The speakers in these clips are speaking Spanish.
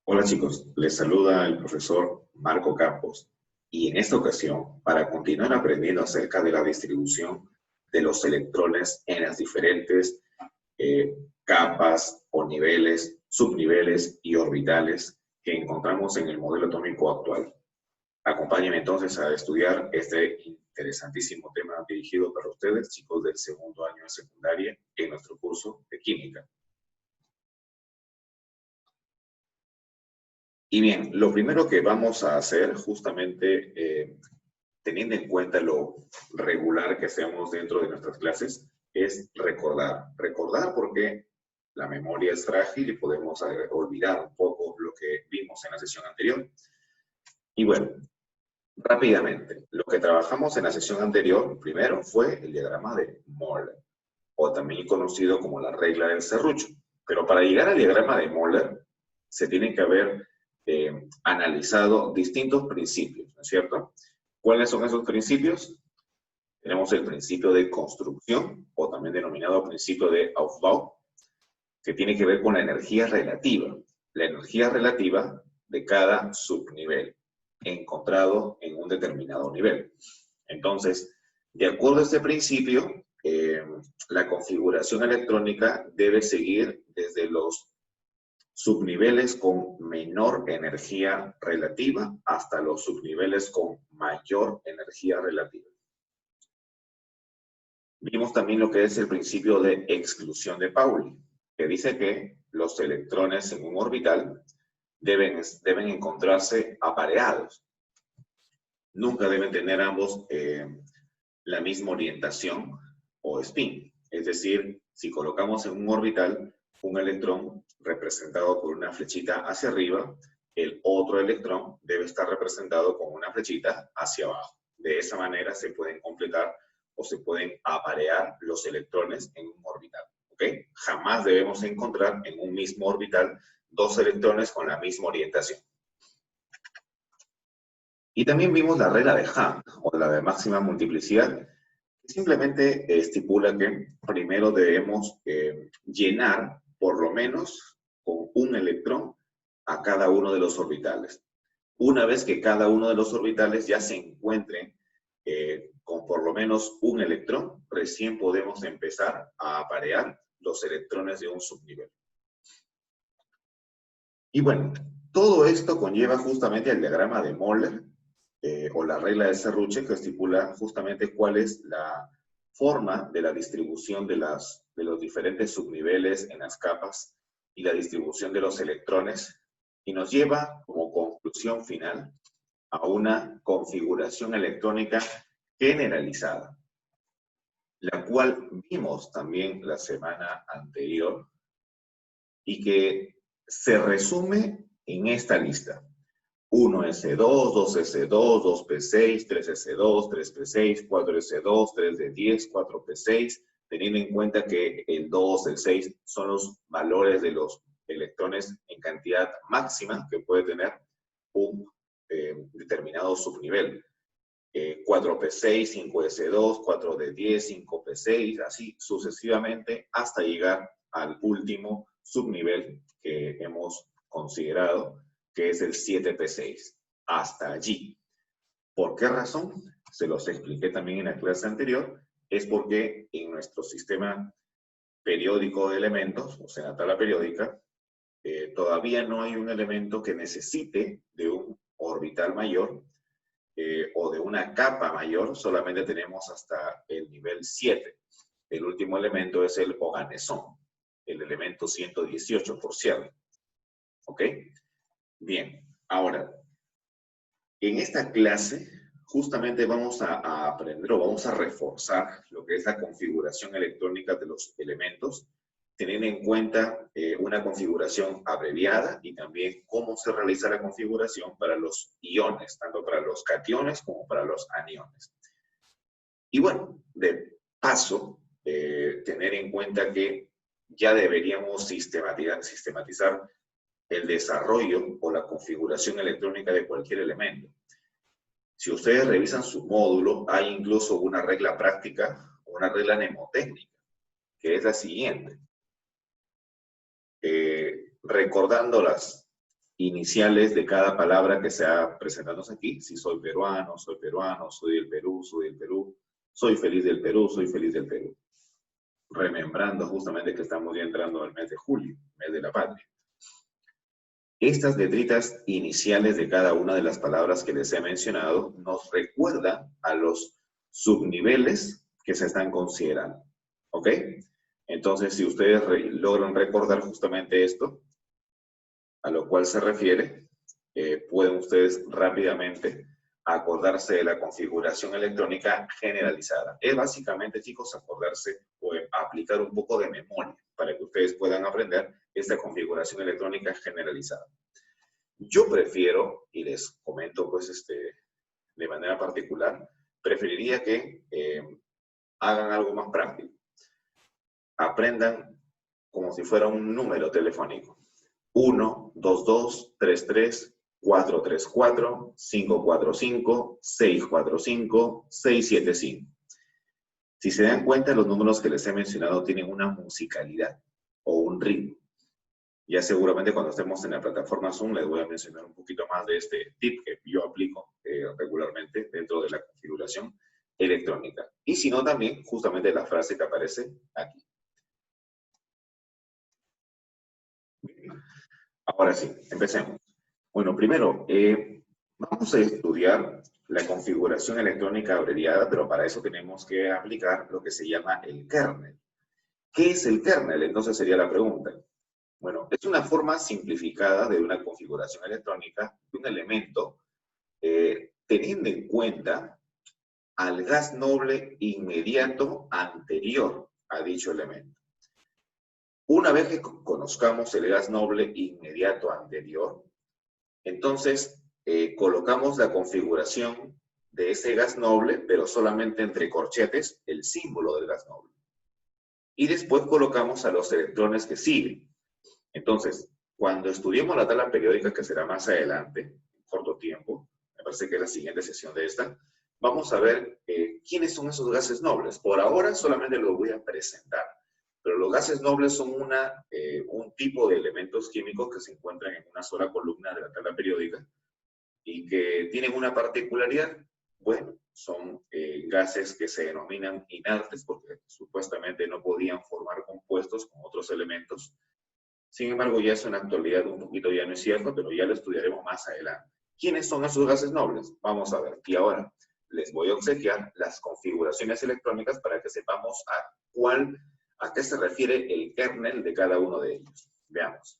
Hola chicos, les saluda el profesor Marco Campos y en esta ocasión, para continuar aprendiendo acerca de la distribución de los electrones en las diferentes capas o niveles, subniveles y orbitales que encontramos en el modelo atómico actual. Acompáñenme entonces a estudiar este interesantísimo tema dirigido para ustedes, chicos del segundo año de secundaria, en nuestro curso de química. Y bien, lo primero que vamos a hacer, justamente teniendo en cuenta lo regular que hacemos dentro de nuestras clases, es recordar. Recordar porque la memoria es frágil y podemos olvidar un poco lo que vimos en la sesión anterior. Y bueno, rápidamente, lo que trabajamos en la sesión anterior, primero, fue el diagrama de Moller, o también conocido como la regla del serrucho. Pero para llegar al diagrama de Moller, se tienen que haber analizado distintos principios, ¿no es cierto? ¿Cuáles son esos principios? Tenemos el principio de construcción, o también denominado principio de Aufbau, que tiene que ver con la energía relativa. La energía relativa de cada subnivel, encontrado en un determinado nivel. Entonces, de acuerdo a este principio, la configuración electrónica debe seguir desde los subniveles con menor energía relativa hasta los subniveles con mayor energía relativa. Vimos también lo que es el principio de exclusión de Pauli, que dice que los electrones en un orbital deben encontrarse apareados. Nunca deben tener ambos la misma orientación o spin. Es decir, si colocamos en un orbital un electrón representado por una flechita hacia arriba, el otro electrón debe estar representado con una flechita hacia abajo. De esa manera se pueden completar o se pueden aparear los electrones en un orbital. ¿Ok? Jamás debemos encontrar en un mismo orbital dos electrones con la misma orientación. Y también vimos la regla de Hahn, o la de máxima multiplicidad, que simplemente estipula que primero debemos llenar por lo menos con un electrón a cada uno de los orbitales. Una vez que cada uno de los orbitales ya se encuentre con por lo menos un electrón, recién podemos empezar a aparear los electrones de un subnivel. Y bueno, todo esto conlleva justamente al diagrama de Moller, o la regla de Serruche, que estipula justamente cuál es la forma de la distribución de los diferentes subniveles en las capas y la distribución de los electrones, y nos lleva como conclusión final a una configuración electrónica generalizada, la cual vimos también la semana anterior y que se resume en esta lista. 1S2, 2S2, 2P6, 3S2, 3P6, 4S2, 3D10, 4P6, teniendo en cuenta que el 2, el 6 son los valores de los electrones en cantidad máxima que puede tener un determinado subnivel. 4P6, 5S2, 4D10, 5P6, así sucesivamente hasta llegar al último subnivel que hemos considerado, que es el 7P6, hasta allí. ¿Por qué razón? Se los expliqué también en la clase anterior, es porque en nuestro sistema periódico de elementos, o sea, la tabla periódica, todavía no hay un elemento que necesite de un orbital mayor o de una capa mayor, solamente tenemos hasta el nivel 7. El último elemento es el organesón, el elemento 118, por cierto. ¿Ok? Bien, ahora, en esta clase justamente vamos a aprender o vamos a reforzar lo que es la configuración electrónica de los elementos, teniendo en cuenta una configuración abreviada y también cómo se realiza la configuración para los iones, tanto para los cationes como para los aniones. Y bueno, de paso, tener en cuenta que ya deberíamos sistematizar el desarrollo o la configuración electrónica de cualquier elemento. Si ustedes revisan su módulo, hay incluso una regla práctica, una regla mnemotécnica, que es la siguiente. Recordándolas iniciales de cada palabra que sea presentándose aquí. Si soy peruano, soy peruano, soy del Perú, soy del Perú, soy feliz del Perú, soy feliz del Perú. Remembrando justamente que estamos ya entrando al mes de julio, mes de la patria. Estas letritas iniciales de cada una de las palabras que les he mencionado nos recuerdan a los subniveles que se están considerando. ¿Ok? Entonces, si ustedes logran recordar justamente esto, a lo cual se refiere, pueden ustedes rápidamente acordarse de la configuración electrónica generalizada. Es básicamente, chicos, acordarse o aplicar un poco de memoria para que ustedes puedan aprender esta configuración electrónica generalizada. Yo prefiero, y les comento pues de manera particular, preferiría que hagan algo más práctico. Aprendan como si fuera un número telefónico. 1, 2, 2, 3, 3, 4, 3, 4, 5, 4, 5, 6, 4, 5, 6, 7, 5. Si se dan cuenta, los números que les he mencionado tienen una musicalidad o un ritmo. Ya seguramente cuando estemos en la plataforma Zoom les voy a mencionar un poquito más de este tip que yo aplico regularmente dentro de la configuración electrónica. Y si no, también justamente la frase que aparece aquí. Ahora sí, empecemos. Bueno, primero, vamos a estudiar la configuración electrónica abreviada, pero para eso tenemos que aplicar lo que se llama el kernel. ¿Qué es el kernel? Entonces sería la pregunta. Bueno, es una forma simplificada de una configuración electrónica de un elemento teniendo en cuenta al gas noble inmediato anterior a dicho elemento. Una vez que conozcamos el gas noble inmediato anterior, entonces colocamos la configuración de ese gas noble, pero solamente entre corchetes, el símbolo del gas noble. Y después colocamos a los electrones que siguen. Entonces, cuando estudiemos la tabla periódica, que será más adelante, en corto tiempo, me parece que es la siguiente sesión de esta, vamos a ver quiénes son esos gases nobles. Por ahora solamente los voy a presentar, pero los gases nobles son un tipo de elementos químicos que se encuentran en una sola columna de la tabla periódica y que tienen una particularidad. Bueno, son gases que se denominan inertes porque supuestamente no podían formar compuestos con otros elementos. Sin embargo, ya eso en la actualidad un poquito ya no es cierto, pero ya lo estudiaremos más adelante. ¿Quiénes son esos gases nobles? Vamos a ver. Y ahora les voy a obsequiar las configuraciones electrónicas para que sepamos a qué se refiere el kernel de cada uno de ellos. Veamos.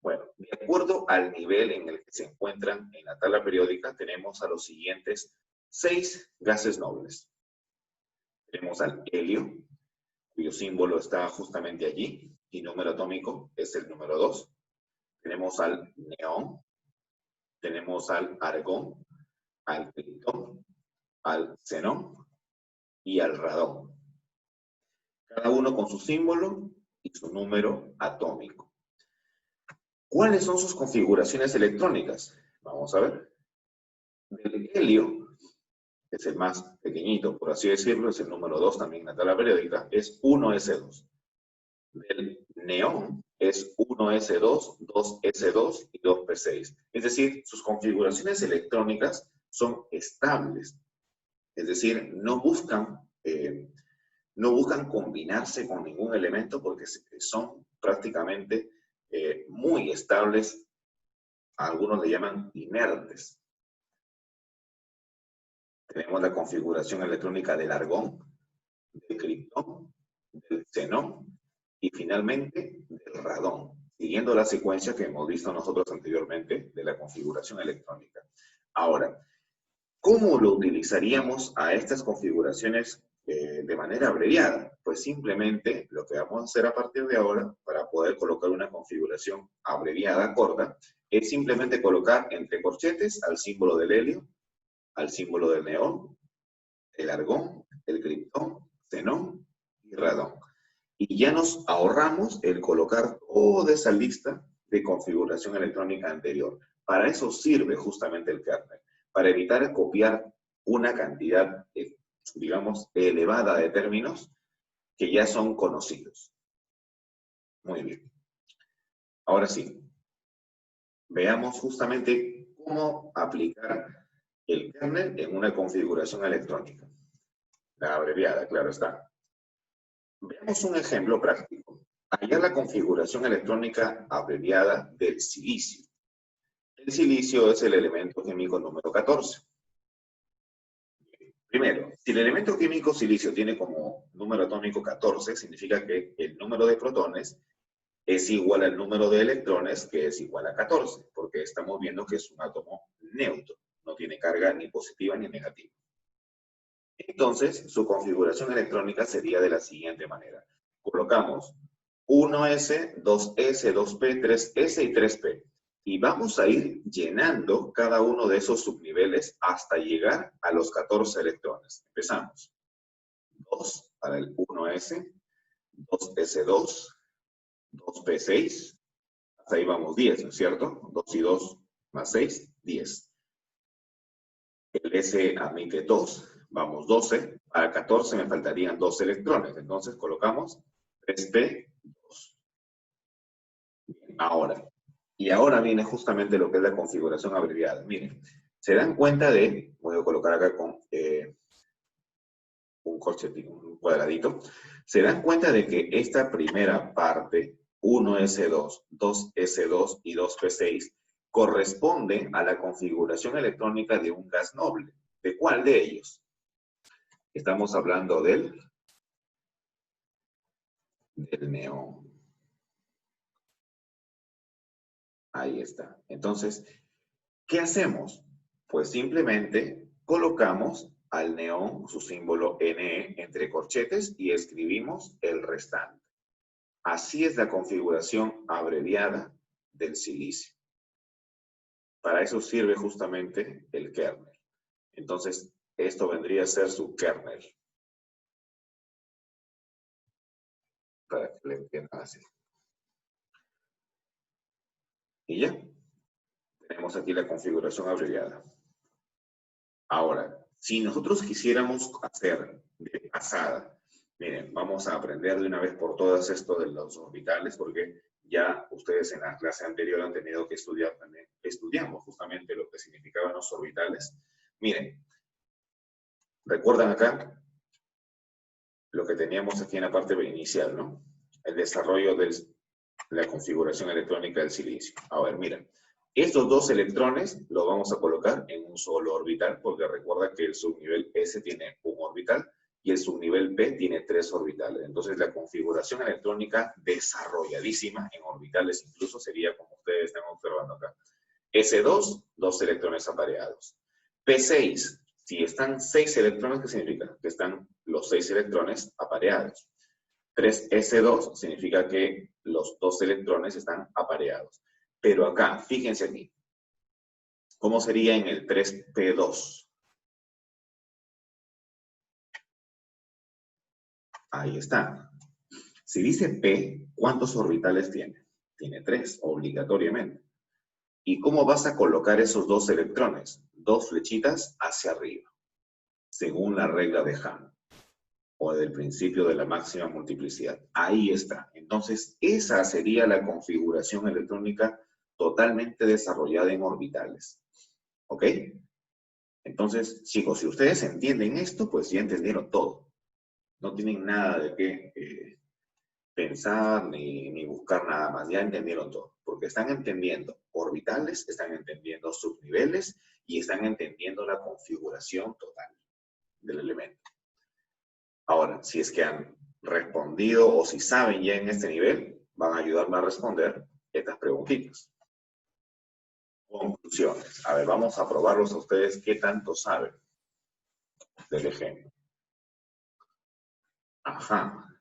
Bueno, de acuerdo al nivel en el que se encuentran en la tabla periódica, tenemos a los siguientes 6 gases nobles. Tenemos al helio, cuyo símbolo está justamente allí, y número atómico es el número 2. Tenemos al neón, tenemos al argón, al criptón, al xenón y al radón. Cada uno con su símbolo y su número atómico. ¿Cuáles son sus configuraciones electrónicas? Vamos a ver. Del helio, que es el más pequeñito, por así decirlo, es el número 2 también en la tabla periódica, es 1s2. Del neón es 1s2, 2s2 y 2p6. Es decir, sus configuraciones electrónicas son estables. Es decir, no buscan combinarse con ningún elemento porque son prácticamente muy estables. A algunos le llaman inertes. Tenemos la configuración electrónica del argón, del criptón, del xenón y finalmente del radón, siguiendo la secuencia que hemos visto nosotros anteriormente de la configuración electrónica. Ahora, ¿cómo lo utilizaríamos a estas configuraciones de manera abreviada? Pues simplemente lo que vamos a hacer a partir de ahora, para poder colocar una configuración abreviada corta, es simplemente colocar entre corchetes al símbolo del helio, al símbolo del neón, el argón, el criptón, xenón y radón. Y ya nos ahorramos el colocar toda esa lista de configuración electrónica anterior. Para eso sirve justamente el kernel, para evitar copiar una cantidad, digamos, elevada de términos que ya son conocidos. Muy bien. Ahora sí, veamos justamente cómo aplicar el kernel en una configuración electrónica. La abreviada, claro está. Veamos un ejemplo práctico. Hallar la configuración electrónica abreviada del silicio. El silicio es el elemento químico número 14. Primero, si el elemento químico silicio tiene como número atómico 14, significa que el número de protones es igual al número de electrones, que es igual a 14, porque estamos viendo que es un átomo neutro, no tiene carga ni positiva ni negativa. Entonces, su configuración electrónica sería de la siguiente manera. Colocamos 1s, 2s, 2p, 3s y 3p. Y vamos a ir llenando cada uno de esos subniveles hasta llegar a los 14 electrones. Empezamos. 2 para el 1s, 2s2, 2p6. Hasta ahí vamos 10, ¿no es cierto? 2 y 2 más 6, 10. El S admite 2, vamos 12. Para 14 me faltarían 2 electrones. Entonces colocamos 3p2. Ahora. Y ahora viene justamente lo que es la configuración abreviada. Miren, se dan cuenta de, voy a colocar acá con un corchetín, un cuadradito, se dan cuenta de que esta primera parte, 1s2, 2s2 y 2p6, corresponde a la configuración electrónica de un gas noble. ¿De cuál de ellos? Estamos hablando del neón. Ahí está. Entonces, ¿qué hacemos? Pues simplemente colocamos al neón, su símbolo Ne, entre corchetes y escribimos el restante. Así es la configuración abreviada del silicio. Para eso sirve justamente el kernel. Entonces, esto vendría a ser su kernel. Para que le entiendan así. Y ya. Tenemos aquí la configuración abreviada. Ahora, si nosotros quisiéramos hacer de pasada, miren, vamos a aprender de una vez por todas esto de los orbitales, porque ya ustedes en la clase anterior han tenido que estudiar también, estudiamos justamente lo que significaban los orbitales. Miren, ¿recuerdan acá lo que teníamos aquí en la parte inicial, ¿no? El desarrollo de la configuración electrónica del silicio. A ver, miren. Estos dos electrones los vamos a colocar en un solo orbital, porque recuerda que el subnivel S tiene un orbital y el subnivel P tiene 3 orbitales. Entonces, la configuración electrónica desarrolladísima en orbitales incluso sería como ustedes están observando acá. S2, 2 electrones apareados. P6, si están 6 electrones, ¿qué significa? Que están los 6 electrones apareados. 3s2 significa que los 2 electrones están apareados. Pero acá, fíjense aquí. ¿Cómo sería en el 3p2? Ahí está. Si dice P, ¿cuántos orbitales tiene? Tiene 3, obligatoriamente. ¿Y cómo vas a colocar esos 2 electrones? 2 flechitas hacia arriba, según la regla de Hahn, o del principio de la máxima multiplicidad. Ahí está. Entonces, esa sería la configuración electrónica totalmente desarrollada en orbitales. ¿Ok? Entonces, chicos, si ustedes entienden esto, pues ya entendieron todo. No tienen nada de qué pensar ni buscar nada más. Ya entendieron todo. Porque están entendiendo orbitales, están entendiendo subniveles y están entendiendo la configuración total del elemento. Ahora, si es que han respondido o si saben ya en este nivel, van a ayudarme a responder estas preguntitas. Conclusiones. A ver, vamos a probarlos a ustedes qué tanto saben del ejemplo. Ajá.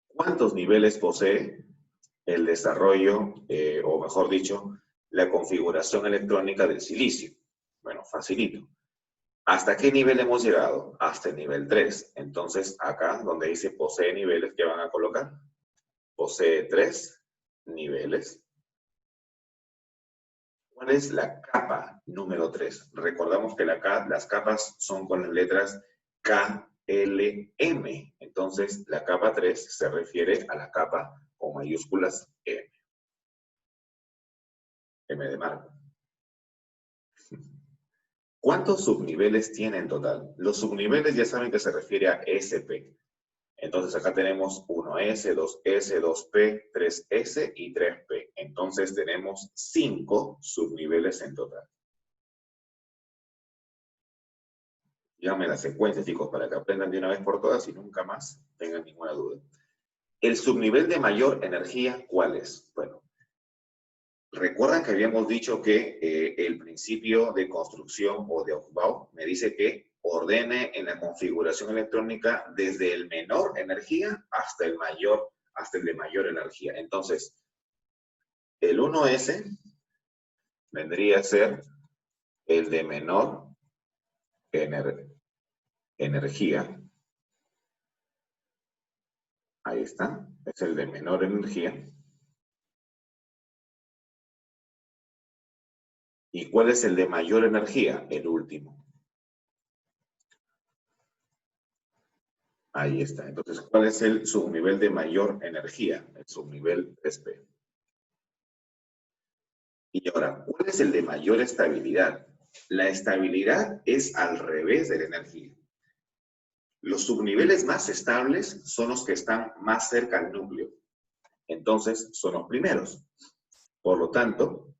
¿Cuántos niveles posee el desarrollo, o mejor dicho, la configuración electrónica del silicio? Bueno, facilito. ¿Hasta qué nivel hemos llegado? Hasta el nivel 3. Entonces, acá donde dice posee niveles, ¿qué van a colocar? Posee 3 niveles. ¿Cuál es la capa número 3? Recordamos que las capas son con las letras K, L, M. Entonces, la capa 3 se refiere a la capa con mayúsculas M. M de Marco. ¿Cuántos subniveles tiene en total? Los subniveles ya saben que se refiere a SP. Entonces acá tenemos 1S, 2S, 2P, 3S y 3P. Entonces tenemos 5 subniveles en total. Díganme la secuencia, chicos, para que aprendan de una vez por todas y nunca más tengan ninguna duda. El subnivel de mayor energía, ¿cuál es? Bueno, recuerdan que habíamos dicho que el principio de construcción o de Aufbau me dice que ordene en la configuración electrónica desde el menor energía hasta el de mayor energía. Entonces, el 1S vendría a ser el de menor energía. Ahí está, es el de menor energía. ¿Y cuál es el de mayor energía? El último. Ahí está. Entonces, ¿cuál es el subnivel de mayor energía? El subnivel 3P. Y ahora, ¿cuál es el de mayor estabilidad? La estabilidad es al revés de la energía. Los subniveles más estables son los que están más cerca al núcleo. Entonces, son los primeros. Por lo tanto,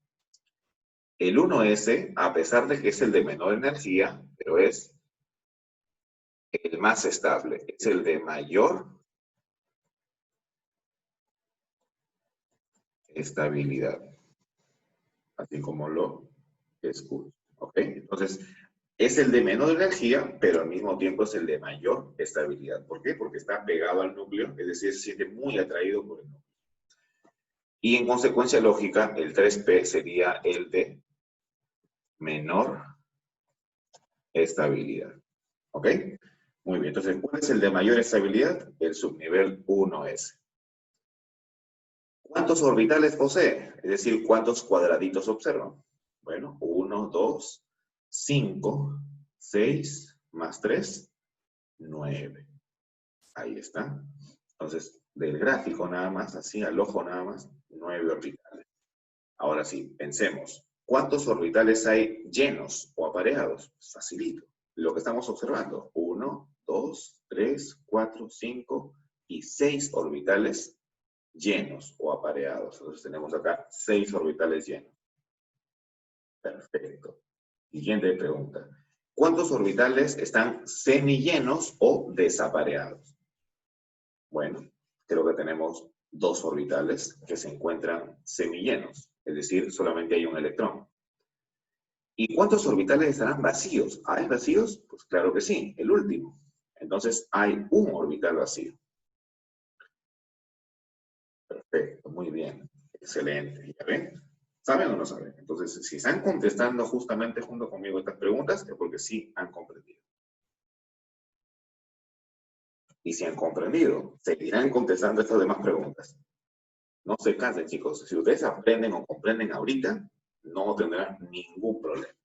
el 1S, a pesar de que es el de menor energía, pero es el más estable, es el de mayor estabilidad. Así como lo escucho. ¿Ok? Entonces, es el de menor energía, pero al mismo tiempo es el de mayor estabilidad. ¿Por qué? Porque está pegado al núcleo, es decir, se siente muy atraído por el núcleo. Y en consecuencia lógica, el 3P sería el de menor estabilidad. ¿Ok? Muy bien, entonces, ¿cuál es el de mayor estabilidad? El subnivel 1S. ¿Cuántos orbitales posee? Es decir, ¿cuántos cuadraditos observan? Bueno, 1, 2, 5, 6, más 3, 9. Ahí está. Entonces, del gráfico nada más, así al ojo nada más, 9 orbitales. Ahora sí, pensemos. ¿Cuántos orbitales hay llenos o apareados? Facilito. Lo que estamos observando. 1, 2, 3, 4, 5 y 6 orbitales llenos o apareados. Entonces tenemos acá 6 orbitales llenos. Perfecto. Siguiente pregunta. ¿Cuántos orbitales están semillenos o desapareados? Bueno, creo que tenemos 2 orbitales que se encuentran semillenos, es decir, solamente hay un electrón. ¿Y cuántos orbitales estarán vacíos? ¿Hay vacíos? Pues claro que sí, el último. Entonces hay un orbital vacío. Perfecto, muy bien. Excelente. ¿Ya ven? ¿Saben o no saben? Entonces, si están contestando justamente junto conmigo estas preguntas, es porque sí han comprendido. Y si han comprendido, seguirán contestando estas demás preguntas. No se cansen, chicos. Si ustedes aprenden o comprenden ahorita, no tendrán ningún problema.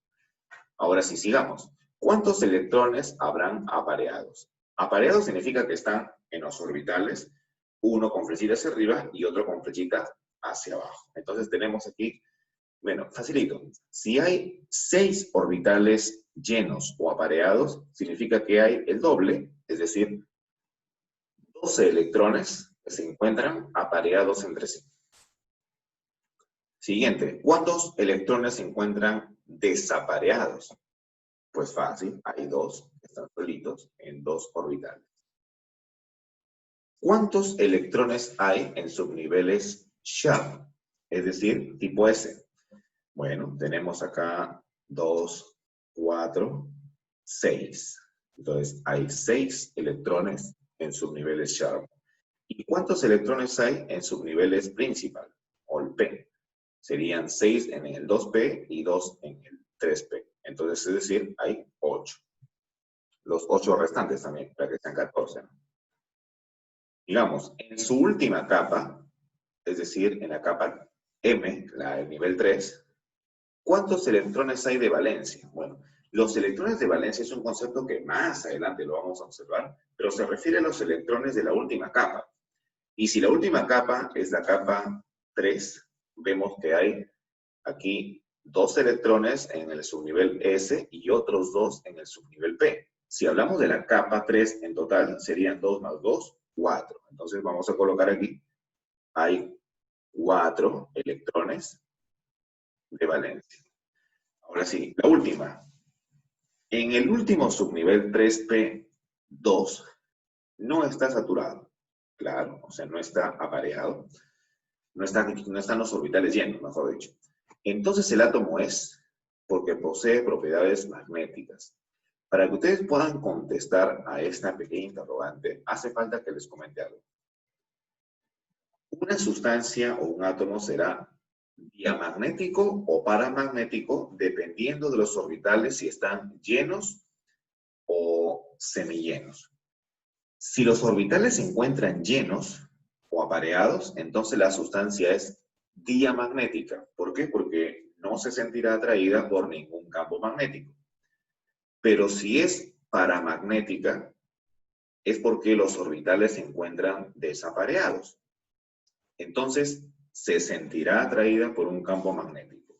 Ahora sí, sigamos. ¿Cuántos electrones habrán apareados? Apareados significa que están en los orbitales, uno con flechita hacia arriba y otro con flechita hacia abajo. Entonces tenemos aquí, bueno, facilito. Si hay 6 orbitales llenos o apareados, significa que hay el doble, es decir, 12 electrones que se encuentran apareados entre sí. Siguiente, ¿cuántos electrones se encuentran desapareados? Pues fácil, hay 2 que están solitos en 2 orbitales. ¿Cuántos electrones hay en subniveles sharp? Es decir, tipo S. Bueno, tenemos acá 2, 4, 6. Entonces, hay 6 electrones en subniveles sharp. ¿Y cuántos electrones hay en subniveles principal, o el P? Serían 6 en el 2P y 2 en el 3P. Entonces, es decir, hay 8. Los 8 restantes también, para que sean 14. ¿No? Digamos, en su última capa, es decir, en la capa M, el nivel 3, ¿cuántos electrones hay de valencia? Bueno, los electrones de valencia es un concepto que más adelante lo vamos a observar, pero se refiere a los electrones de la última capa. Y si la última capa es la capa 3, vemos que hay Aquí 2 electrones en el subnivel S y otros 2 en el subnivel P. Si hablamos de la capa 3 en total, serían 2 más 2, 4. Entonces vamos a colocar aquí, hay 4 electrones de valencia. Ahora sí, la última. En el último subnivel 3P2 no está saturado. Claro, o sea, no está apareado. No están los orbitales llenos, mejor dicho. Entonces el átomo es porque posee propiedades magnéticas. Para que ustedes puedan contestar a esta pequeña interrogante, hace falta que les comente algo. Una sustancia o un átomo será diamagnético o paramagnético dependiendo de los orbitales si están llenos o semillenos. Si los orbitales se encuentran llenos o apareados, entonces la sustancia es diamagnética. ¿Por qué? Porque no se sentirá atraída por ningún campo magnético. Pero si es paramagnética, es porque los orbitales se encuentran desapareados. Entonces, se sentirá atraída por un campo magnético.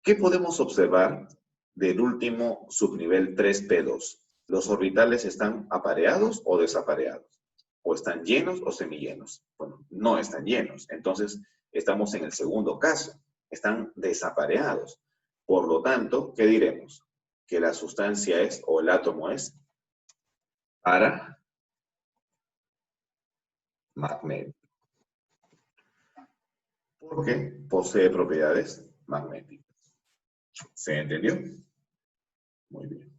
¿Qué podemos observar del último subnivel 3P2? ¿Los orbitales están apareados o desapareados? ¿O están llenos o semillenos? Bueno, no están llenos. Entonces, estamos en el segundo caso. Están desapareados. Por lo tanto, ¿qué diremos? Que la sustancia es, o el átomo es, paramagnético. Porque posee propiedades magnéticas. ¿Se entendió? Muy bien.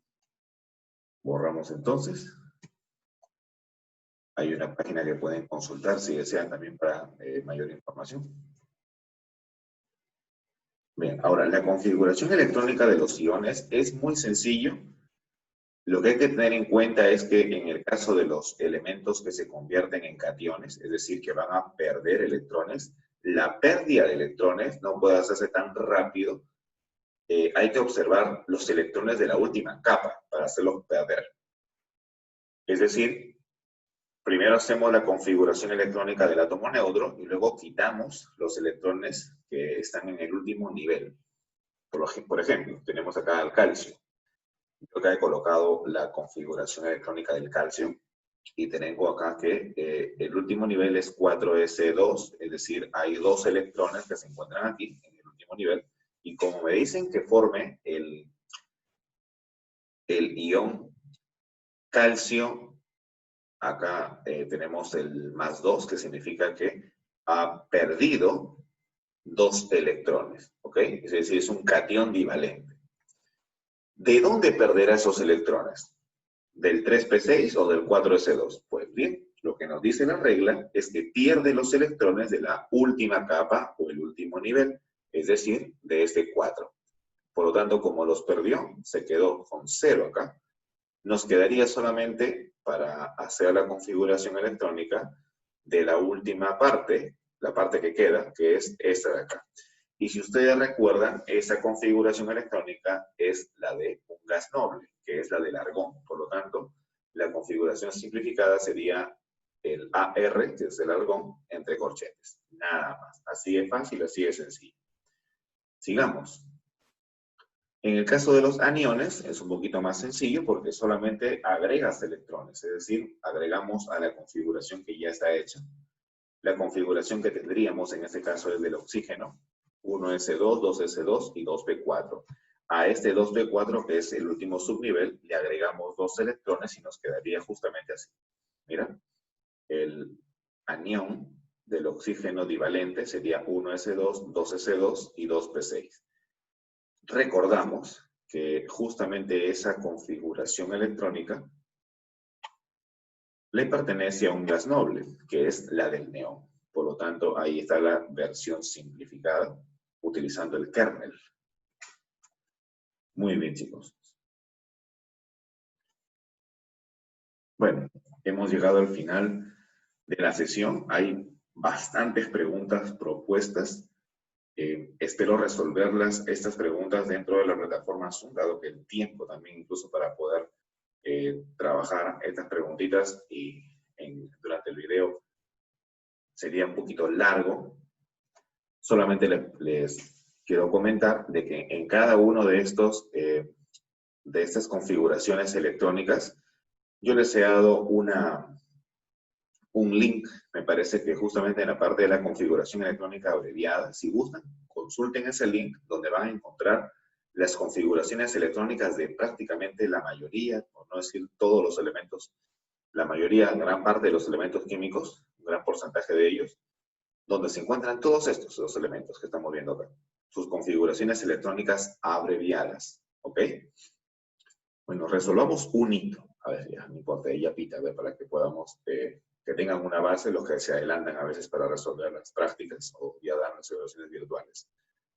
Borramos entonces. Hay una página que pueden consultar si desean también para mayor información. Bien, ahora la configuración electrónica de los iones es muy sencillo. Lo que hay que tener en cuenta es que en el caso de los elementos que se convierten en cationes, es decir, que van a perder electrones, la pérdida de electrones no puede hacerse tan rápido. Hay que observar los electrones de la última capa para hacerlos perder. Es decir, primero hacemos la configuración electrónica del átomo neutro y luego quitamos los electrones que están en el último nivel. Por ejemplo, tenemos acá el calcio. Yo acá he colocado la configuración electrónica del calcio y tengo acá que el último nivel es 4s2, es decir, hay 2 electrones que se encuentran aquí en el último nivel y como me dicen que forme el ion calcio, acá tenemos el más 2, que significa que ha perdido 2 electrones, ¿ok? Es decir, es un catión divalente. ¿De dónde perderá esos electrones? ¿Del 3p6 o del 4s2? Pues bien, lo que nos dice la regla es que pierde los electrones de la última capa o el último nivel, es decir, de este 4. Por lo tanto, como los perdió, se quedó con 0 acá. Nos quedaría solamente para hacer la configuración electrónica de la última parte, la parte que queda, que es esta de acá. Y si ustedes recuerdan, esa configuración electrónica es la de un gas noble, que es la del argón. Por lo tanto, la configuración simplificada sería el AR, que es el argón, entre corchetes. Nada más. Así de fácil, así de sencillo. Sigamos. En el caso de los aniones es un poquito más sencillo porque solamente agregas electrones, es decir, agregamos a la configuración que ya está hecha. La configuración que tendríamos en este caso es del oxígeno, 1s2, 2s2 y 2p4. A este 2p4, que es el último subnivel, le agregamos 2 electrones y nos quedaría justamente así. Mira, el anión del oxígeno divalente sería 1s2, 2s2 y 2p6. Recordamos que justamente esa configuración electrónica le pertenece a un gas noble, que es la del neón. Por lo tanto, ahí está la versión simplificada, utilizando el kernel. Muy bien, chicos. Bueno, hemos llegado al final de la sesión. Hay bastantes preguntas propuestas. Espero resolverlas, estas preguntas, dentro de la plataforma Zoom, dado que el tiempo también, incluso para poder trabajar estas preguntitas y durante el video sería un poquito largo. Solamente les quiero comentar de que en cada uno de estas configuraciones electrónicas, yo les he dado un link, me parece que justamente en la parte de la configuración electrónica abreviada. Si gustan, consulten ese link donde van a encontrar las configuraciones electrónicas de prácticamente la mayoría, por no decir todos los elementos, la mayoría, gran parte de los elementos químicos, un gran porcentaje de ellos, donde se encuentran todos estos los elementos que estamos viendo acá. Sus configuraciones electrónicas abreviadas, ¿ok? Bueno, resolvamos un hito. A ver, ya, no importa, ella pita, a ver, para que podamos, que tengan una base, los que se adelantan a veces para resolver las prácticas o ya dar las evaluaciones virtuales.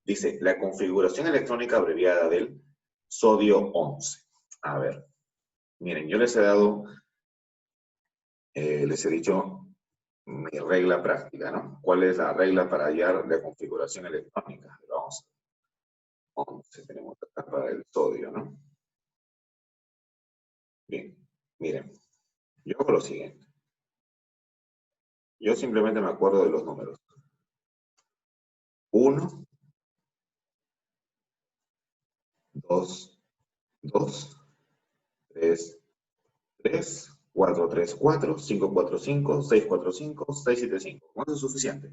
Dice, la configuración electrónica abreviada del sodio 11. A ver, miren, yo les he dado, les he dicho mi regla práctica, ¿no? ¿Cuál es la regla para hallar la configuración electrónica? Vamos a ver. 11 tenemos acá para el sodio, ¿no? Bien, miren, yo hago lo siguiente. Yo simplemente me acuerdo de los números. 1, 2, 2, 3, 3, 4, 3, 4, 5, 4, 5, 6, 4, 5, 6, 7, 5. ¿Cuánto es suficiente?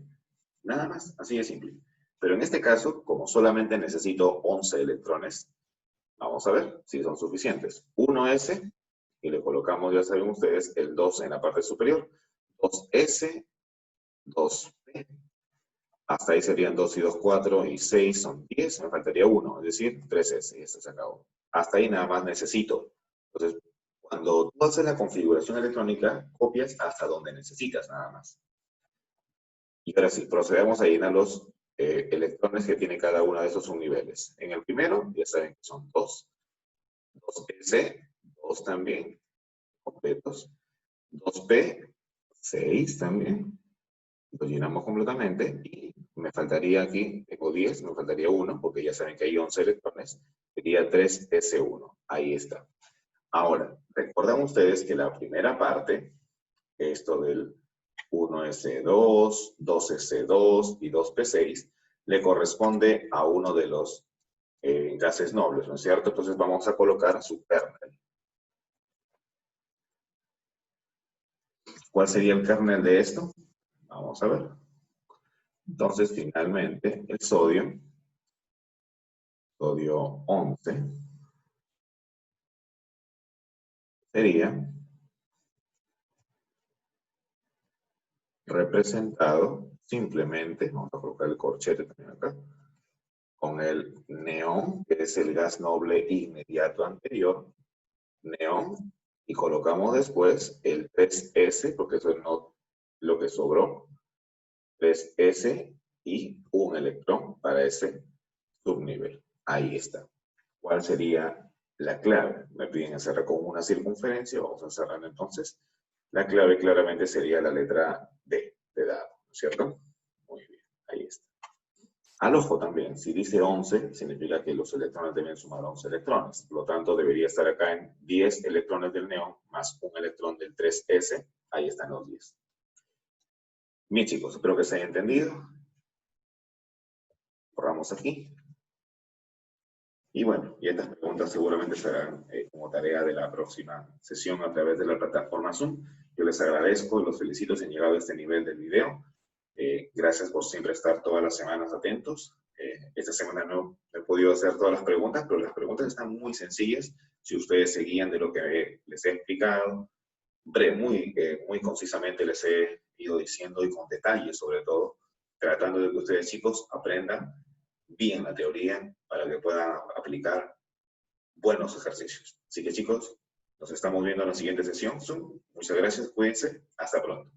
Nada más, así de simple. Pero en este caso, como solamente necesito 11 electrones, vamos a ver si son suficientes. 1s, y le colocamos, ya saben ustedes, el 2 en la parte superior. 2s, 2p. Hasta ahí serían 2 y 2, 4 y 6 son 10. Me faltaría 1, es decir, 3s. Y esto se acabó. Hasta ahí nada más necesito. Entonces, cuando tú haces la configuración electrónica, copias hasta donde necesitas nada más. Y ahora sí, procedemos a llenar los electrones que tiene cada uno de esos subniveles. En el primero, ya saben que son 2. 2s, 2 también, completos. 2p, 6 también. Lo llenamos completamente. Y me faltaría aquí, tengo 10, me faltaría 1, porque ya saben que hay 11 electrones. Sería 3s1. Ahí está. Ahora, recuerdan ustedes que la primera parte, esto del 1s2, 2s2 y 2p6, le corresponde a uno de los gases nobles, ¿no es cierto? Entonces vamos a colocar su kernel. ¿Cuál sería el kernel de esto? Vamos a ver. Entonces, finalmente, el sodio 11, sería representado simplemente, vamos a colocar el corchete también acá, con el neón, que es el gas noble inmediato anterior, neón, y colocamos después el 3s, porque eso es lo que sobró, 3s y un electrón para ese subnivel. Ahí está. ¿Cuál sería la clave? Me piden hacerla con una circunferencia, vamos a cerrar entonces. La clave claramente sería la letra D de dado, ¿no es cierto? Muy bien, ahí está. Al ojo también, si dice 11, significa que los electrones deben sumar 11 electrones. Por lo tanto, debería estar acá en 10 electrones del neón más un electrón del 3s. Ahí están los 10. Bien, chicos, espero que se haya entendido. Borramos aquí. Y bueno, y estas preguntas seguramente serán como tarea de la próxima sesión a través de la plataforma Zoom. Yo les agradezco y los felicito si han llegado a este nivel del video. Gracias por siempre estar todas las semanas atentos. Esta semana no he podido hacer todas las preguntas, pero las preguntas están muy sencillas. Si ustedes se guían de lo que les he explicado, muy concisamente les he ido diciendo y con detalle sobre todo, tratando de que ustedes, chicos, aprendan bien la teoría para que puedan aplicar buenos ejercicios. Así que, chicos, nos estamos viendo en la siguiente sesión. Muchas gracias, cuídense, hasta pronto.